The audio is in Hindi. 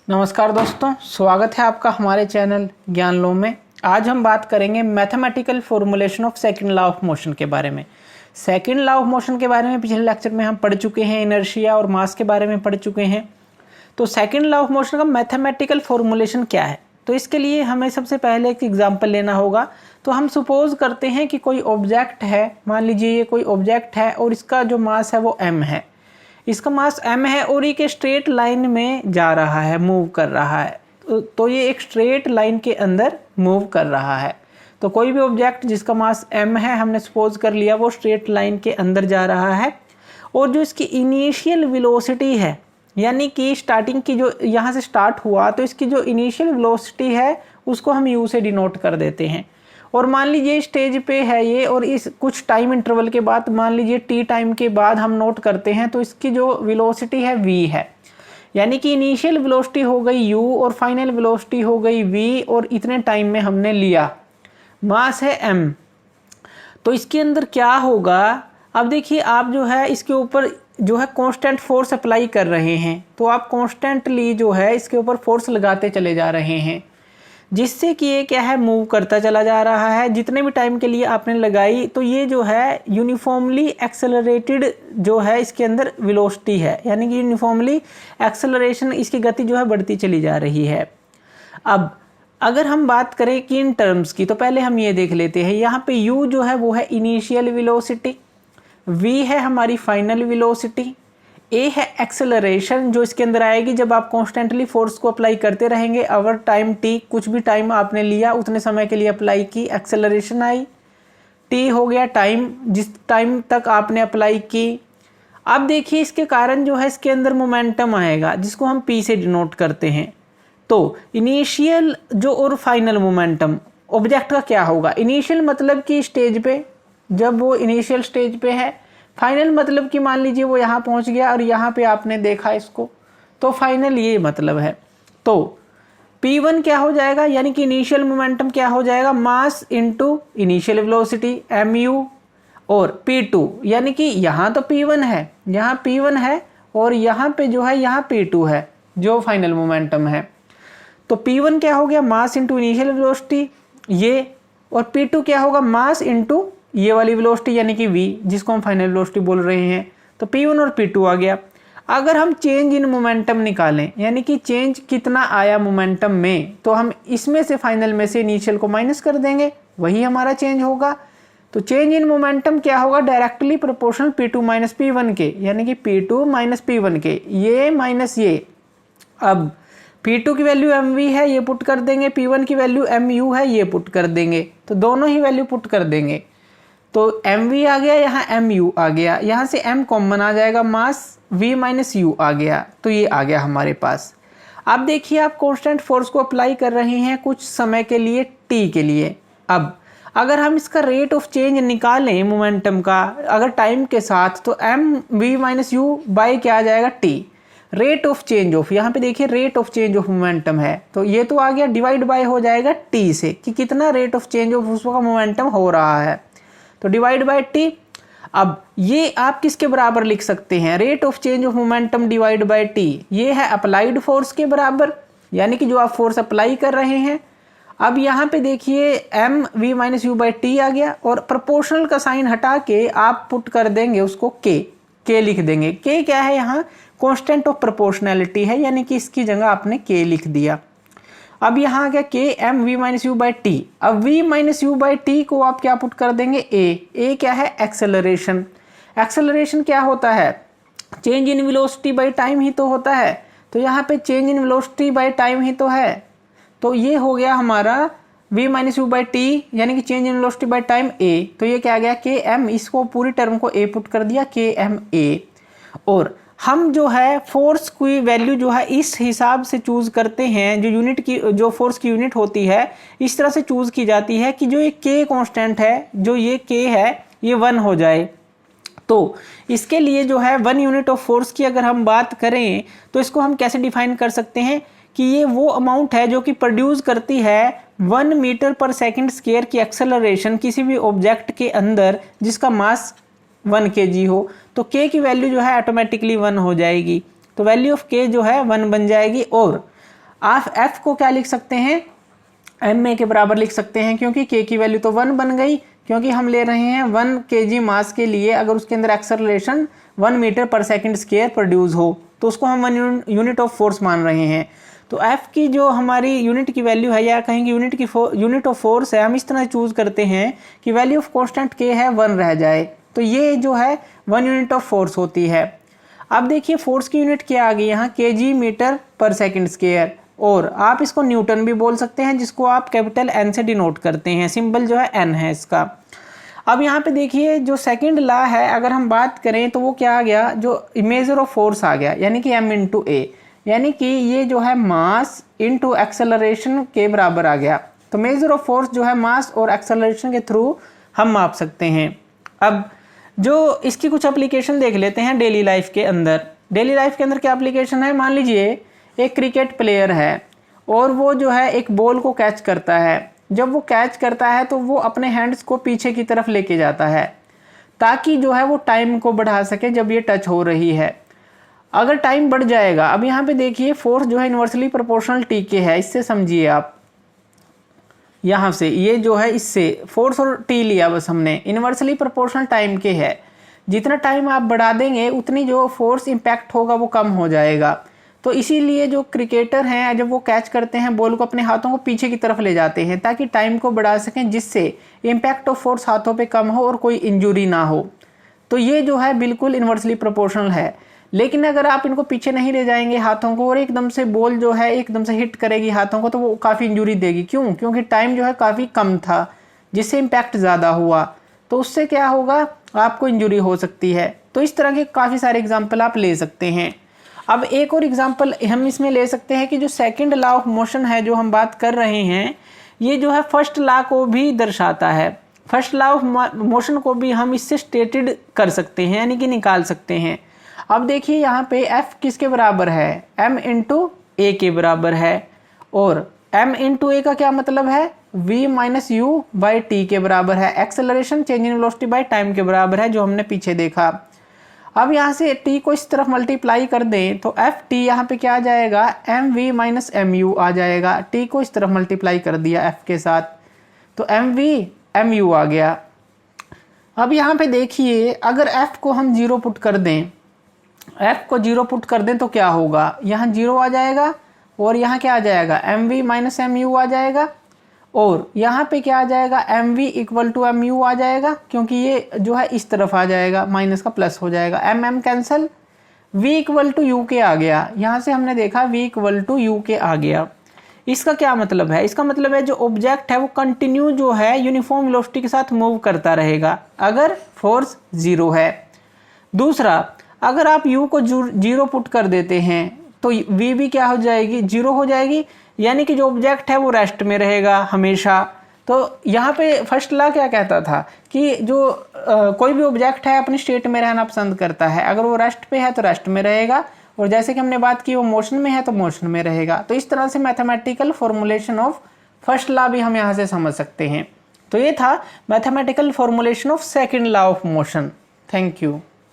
नमस्कार दोस्तों, स्वागत है आपका हमारे चैनल ज्ञान लो में। आज हम बात करेंगे mathematical formulation of second law of motion के बारे में। सेकंड लॉ ऑफ मोशन के बारे में पिछले लेक्चर में हम पढ़ चुके हैं, इनर्शिया और मास के बारे में पढ़ चुके हैं। तो सेकंड लॉ ऑफ मोशन का मैथमेटिकल फॉर्मूलेशन क्या है, तो इसके लिए हमें सबसे पहले एक एग्जाम्पल लेना होगा। तो हम सपोज करते हैं कि कोई ऑब्जेक्ट है, मान लीजिए ये कोई ऑब्जेक्ट है और इसका जो मास है वो m है। इसका मास m है और ये एक स्ट्रेट लाइन में जा रहा है, मूव कर रहा है। तो ये एक स्ट्रेट लाइन के अंदर मूव कर रहा है। तो कोई भी ऑब्जेक्ट जिसका मास m है, हमने सपोज कर लिया वो स्ट्रेट लाइन के अंदर जा रहा है। और जो इसकी इनिशियल वेलोसिटी है, यानी कि स्टार्टिंग की जो यहाँ से स्टार्ट हुआ, तो इसकी जो इनिशियल वेलोसिटी है उसको हम u से डिनोट कर देते हैं। और मान लीजिए स्टेज पे है ये, और इस कुछ टाइम इंटरवल के बाद, मान लीजिए t टाइम के बाद हम नोट करते हैं, तो इसकी जो वेलोसिटी है v है। यानी कि इनिशियल वेलोसिटी हो गई u और फाइनल वेलोसिटी हो गई v, और इतने टाइम में हमने लिया। मास है m। तो इसके अंदर क्या होगा, अब देखिए आप जो है इसके ऊपर जो है कांस्टेंट फोर्स अप्लाई कर रहे हैं। तो आप कांस्टेंटली जो है इसके ऊपर फोर्स लगाते चले जा रहे हैं, जिससे कि ये क्या है, मूव करता चला जा रहा है। जितने भी टाइम के लिए आपने लगाई, तो ये जो है यूनिफॉर्मली एक्सेलरेटेड जो है इसके अंदर वेलोसिटी है, यानी कि यूनिफॉर्मली एक्सेलरेशन, इसकी गति जो है बढ़ती चली जा रही है। अब अगर हम बात करें कि इन टर्म्स की, तो पहले हम ये देख लेते हैं। यहाँ पे u जो है वो है इनिशियल वेलोसिटी, v है हमारी फाइनल वेलोसिटी, a है एक्सेलरेशन जो इसके अंदर आएगी जब आप कॉन्स्टेंटली फोर्स को अप्लाई करते रहेंगे। अवर टाइम t, कुछ भी टाइम आपने लिया उतने समय के लिए अप्लाई की, एक्सेलरेशन आई। t हो गया टाइम, जिस टाइम तक आपने अप्लाई की। अब देखिए इसके कारण जो है इसके अंदर मोमेंटम आएगा, जिसको हम p से डिनोट करते हैं। तो इनिशियल जो और फाइनल मोमेंटम ऑब्जेक्ट का क्या होगा, इनिशियल मतलब कि स्टेज पे, जब वो इनिशियल स्टेज पे है। फाइनल मतलब कि मान लीजिए वो यहाँ पहुँच गया और यहाँ पे आपने देखा इसको, तो फाइनल ये मतलब है। तो P1 क्या हो जाएगा, यानी कि इनिशियल मोमेंटम क्या हो जाएगा, mass into initial velocity mu, और P2 यानी कि यहाँ तो P1 है, यहाँ P1 है, और यहाँ पे जो है यहाँ P2 है जो फाइनल मोमेंटम है। तो P1 क्या हो गया, मास इंटू इनिशियल वेलोसिटी ये, और P2 क्या होगा, मास इंटू ये वाली वेलोसिटी यानी कि v, जिसको हम फाइनल वेलोसिटी बोल रहे हैं। तो P1 और P2 आ गया। अगर हम चेंज इन मोमेंटम निकालें, यानी कि चेंज कितना आया मोमेंटम में, तो हम इसमें से फाइनल में से इनिशियल को माइनस कर देंगे, वही हमारा चेंज होगा। तो चेंज इन मोमेंटम क्या होगा, directly proportional P2 minus P1 के, यानी कि P2 माइनस P1 के, ये माइनस ये। अब P2 की वैल्यू mv है, ये पुट कर देंगे, P1 की वैल्यू mu है, ये पुट कर देंगे। तो दोनों ही वैल्यू पुट कर देंगे, तो mv आ गया, यहाँ mu आ गया, यहाँ से m कॉमन आ जाएगा, मास v माइनस u आ गया। तो ये आ गया हमारे पास। अब देखिए आप कांस्टेंट फोर्स को अप्लाई कर रहे हैं कुछ समय के लिए, t के लिए। अब अगर हम इसका रेट ऑफ चेंज निकालें मोमेंटम का अगर टाइम के साथ, तो mv माइनस u बाई क्या आ जाएगा, t। Rate of change of, यहाँ पे देखिए rate of change of momentum है, तो ये तो आ गया, डिवाइड बाय हो जाएगा t से, कि कितना रेट ऑफ चेंज ऑफ उसका मोमेंटम हो रहा है। तो डिवाइड बाय t। अब ये आप किसके बराबर लिख सकते हैं, rate of change of momentum divide by t, ये है अप्लाइड फोर्स के बराबर, यानी कि जो आप फोर्स अप्लाई कर रहे हैं। अब यहाँ पे देखिए m v minus u by t आ गया, और प्रोपोर्शनल का साइन हटा के आप पुट कर देंगे उसको k लिख देंगे। k क्या है, यहाँ कांस्टेंट ऑफ प्रोपोर्शनैलिटी है, यानी कि इसकी जगह आपने k लिख दिया। अब यहाँ आ गया k m v minus u by T. अब v minus u by T को आप क्या पुट कर देंगे, a क्या है, एक्सेलरेशन। एक्सेलरेशन क्या होता है, change in velocity by time ही तो होता है। तो यहाँ पे change in velocity by time ही तो है, तो ये हो गया हमारा v minus u by t, यानी कि change in velocity by time a। तो ये क्या आ गया, k m, इसको पूरी टर्म को a पुट कर दिया, k m a। और हम जो है फोर्स की वैल्यू जो है इस हिसाब से चूज करते हैं, जो यूनिट की, जो फोर्स की यूनिट होती है इस तरह से चूज की जाती है कि जो ये k कांस्टेंट है, जो ये k है ये 1 हो जाए। तो इसके लिए जो है 1 यूनिट ऑफ फोर्स की अगर हम बात करें, तो इसको हम कैसे डिफाइन कर सकते हैं कि ये वो अमाउंट है जो कि प्रोड्यूस करती है 1 मीटर पर सेकंड स्क्वायर की एक्सेलरेशन किसी भी ऑब्जेक्ट के अंदर जिसका मास 1 kg हो। तो k की वैल्यू जो है ऑटोमेटिकली 1 हो जाएगी, तो वैल्यू ऑफ k जो है 1 बन जाएगी। और आप एफ को क्या लिख सकते हैं, एम ए के बराबर लिख सकते हैं, क्योंकि के की वैल्यू तो 1 बन गई, क्योंकि हम ले रहे हैं 1 kg मास के लिए अगर उसके अंदर एक्सेलरेशन 1 मीटर पर सेकंड स्क्वायर प्रोड्यूस हो तो उसको हम 1 यूनिट ऑफ फोर्स मान रहे हैं। तो एफ की जो हमारी यूनिट की वैल्यू है या कहेंगे यूनिट ऑफ फोर्स है, हम इस तरह चूज करते हैं कि वैल्यू ऑफ कांस्टेंट के है 1 रह जाए, तो ये जो है 1 यूनिट ऑफ फोर्स होती है। अब देखिए फोर्स की यूनिट क्या आ गई यहाँ, kg मीटर पर सेकंड स्क्वायर, और आप इसको न्यूटन भी बोल सकते हैं जिसको आप कैपिटल एन से डिनोट करते हैं, सिंबल जो है एन है इसका। अब यहाँ पे देखिए जो सेकंड लॉ है अगर हम बात करें तो वो क्या आ गया, जो मेजर ऑफ फोर्स आ गया, यानी कि m इंटू ए, यानी कि ये जो है मास इंटू एक्सेलरेशन के बराबर आ गया। तो मेजर ऑफ फोर्स जो है मास और एक्सेलरेशन के थ्रू हम माप सकते हैं। अब जो इसकी कुछ एप्लीकेशन देख लेते हैं डेली लाइफ के अंदर। डेली लाइफ के अंदर क्या एप्लीकेशन है, मान लीजिए एक क्रिकेट प्लेयर है और वो जो है एक बॉल को कैच करता है। जब वो कैच करता है तो वो अपने हैंड्स को पीछे की तरफ लेके जाता है ताकि जो है वो टाइम को बढ़ा सके जब ये टच हो रही है। अगर टाइम बढ़ जाएगा, अब यहाँ पे देखिए फोर्स जो है इन्वर्सली प्रोपोर्शनल टी के है, इससे समझिए आप, यहाँ से ये जो है इससे फोर्स और टी लिया बस हमने, इन्वर्सली प्रोपोर्शनल टाइम के है। जितना टाइम आप बढ़ा देंगे उतनी जो फोर्स इम्पैक्ट होगा वो कम हो जाएगा। तो इसीलिए जो क्रिकेटर हैं जब वो कैच करते हैं बॉल को अपने हाथों को पीछे की तरफ ले जाते हैं ताकि टाइम को बढ़ा सकें, जिससे इम्पैक्ट ऑफ फोर्स हाथों पे कम हो और कोई इंजरी ना हो। तो ये जो है बिल्कुल इन्वर्सली प्रोपोर्शनल है। लेकिन अगर आप इनको पीछे नहीं ले जाएंगे हाथों को और एकदम से बॉल जो है एकदम से हिट करेगी हाथों को तो वो काफ़ी इंजरी देगी। क्यों? क्योंकि टाइम जो है काफ़ी कम था जिससे इम्पैक्ट ज़्यादा हुआ, तो उससे क्या होगा, आपको इंजरी हो सकती है। तो इस तरह के काफ़ी सारे एग्जाम्पल आप ले सकते हैं। अब एक और एग्जाम्पल हम इसमें ले सकते हैं कि जो सेकंड लॉ ऑफ मोशन है जो हम बात कर रहे हैं, ये जो है फर्स्ट लॉ को भी दर्शाता है। फर्स्ट लॉ ऑफ मोशन को भी हम इससे स्टेटेड कर सकते हैं, यानी कि निकाल सकते हैं। अब देखिए यहाँ पे F किसके बराबर है, m इंटू ए के बराबर है, और m इंटू ए का क्या मतलब है, v minus u by T के बराबर है। Acceleration change in velocity by time के बराबर है जो हमने पीछे देखा। अब यहाँ से t को इस तरफ मल्टीप्लाई कर दें तो एफ टी यहाँ पे क्या आ जाएगा, m v minus m u आ जाएगा। t को इस तरफ मल्टीप्लाई कर दिया f के साथ तो एम वी एम यू आ गया। अब यहाँ पे देखिए अगर f को हम 0 पुट कर दें, f को 0 पुट कर दें तो क्या होगा, यहाँ 0 आ जाएगा और यहाँ क्या आ जाएगा, m v minus m u आ जाएगा, और यहाँ पे क्या आ जाएगा, m v equal to m u आ जाएगा, क्योंकि ये जो है इस तरफ आ जाएगा, माइनस का प्लस हो जाएगा, m m cancel, v equal to u के आ गया। यहाँ से हमने देखा v इक्वल टू यू के आ गया। इसका क्या मतलब है, इसका मतलब है जो ऑब्जेक्ट है वो कंटिन्यू जो है यूनिफॉर्म वेलोसिटी के साथ मूव करता रहेगा अगर फोर्स 0 है। दूसरा, अगर आप u को 0 पुट कर देते हैं तो v भी क्या हो जाएगी, 0 हो जाएगी, यानी कि जो ऑब्जेक्ट है वो रेस्ट में रहेगा हमेशा। तो यहाँ पे फर्स्ट लॉ क्या कहता था कि जो कोई भी ऑब्जेक्ट है अपनी स्टेट में रहना पसंद करता है, अगर वो रेस्ट पे है तो रेस्ट में रहेगा, और जैसे कि हमने बात की वो मोशन में है तो मोशन में रहेगा। तो इस तरह से mathematical formulation of first law भी हम यहाँ से समझ सकते हैं। तो ये था mathematical formulation of second law of motion. Thank you.